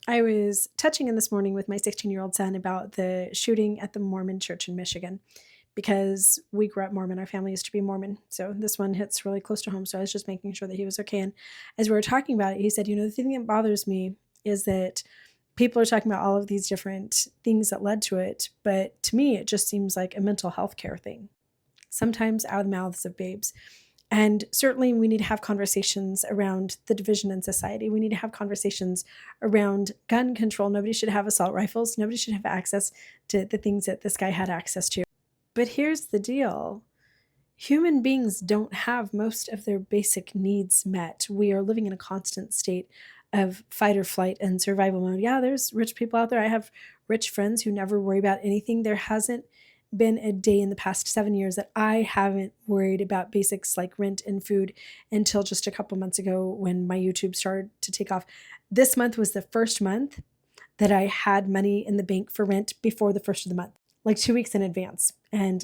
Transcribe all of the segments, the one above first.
I was touching in this morning with my 16-year-old son about the shooting at the Mormon Church in Michigan because we grew up Mormon. Our family used to be Mormon. So this one hits really close to home. So I was just making sure that he was okay. And as we were talking about it, he said, the thing that bothers me is that people are talking about all of these different things that led to it. But to me, it just seems like a mental health care thing, sometimes out of the mouths of babes. And certainly we need to have conversations around the division in society. We need to have conversations around gun control. Nobody should have assault rifles. Nobody should have access to the things that this guy had access to. But here's the deal. Human beings don't have most of their basic needs met. We are living in a constant state of fight or flight and survival mode. Yeah, there's rich people out there. I have rich friends who never worry about anything. There hasn't been a day in the past 7 years that I haven't worried about basics like rent and food until just a couple months ago when my YouTube started to take off. This month was the first month that I had money in the bank for rent before the first of the month, like 2 weeks in advance. And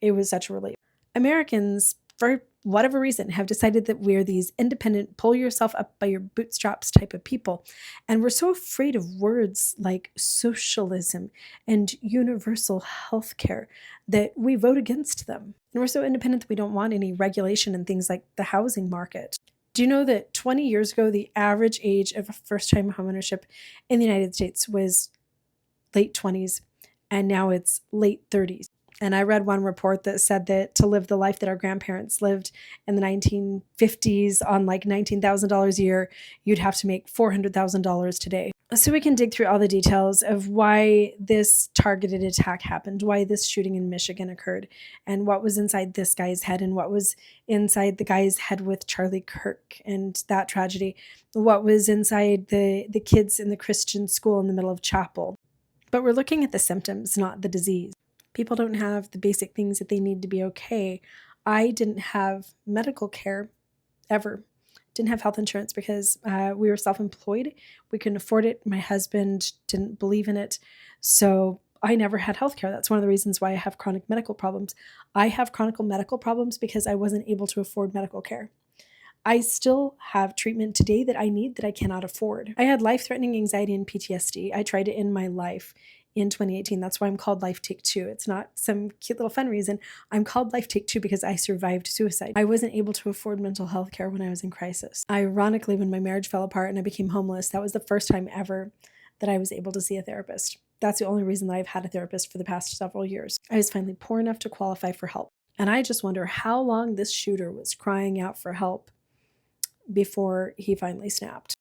it was such a relief. Americans, for whatever reason, have decided that we're these independent, pull yourself up by your bootstraps type of people. And we're so afraid of words like socialism and universal health care that we vote against them. And we're so independent that we don't want any regulation in things like the housing market. Do you know that 20 years ago, the average age of first-time homeownership in the United States was late 20s, and now it's late 30s? And I read one report that said that to live the life that our grandparents lived in the 1950s on like $19,000 a year, you'd have to make $400,000 today. So we can dig through all the details of why this targeted attack happened, why this shooting in Michigan occurred, and what was inside this guy's head and what was inside the guy's head with Charlie Kirk and that tragedy, what was inside the kids in the Christian school in the middle of chapel. But we're looking at the symptoms, not the disease. People don't have the basic things that they need to be okay. I didn't have medical care ever. Didn't have health insurance because we were self-employed. We couldn't afford it. My husband didn't believe in it. So I never had health care. That's one of the reasons why I have chronic medical problems. I have chronic medical problems because I wasn't able to afford medical care. I still have treatment today that I need that I cannot afford. I had life-threatening anxiety and PTSD. I tried to end my life in 2018. That's why I'm called Life Take Two. It's not some cute little fun reason. I'm called Life Take Two because I survived suicide. I wasn't able to afford mental health care when I was in crisis. Ironically, when my marriage fell apart and I became homeless, that was the first time ever that I was able to see a therapist. That's the only reason that I've had a therapist for the past several years. I was finally poor enough to qualify for help. And I just wonder how long this shooter was crying out for help before he finally snapped.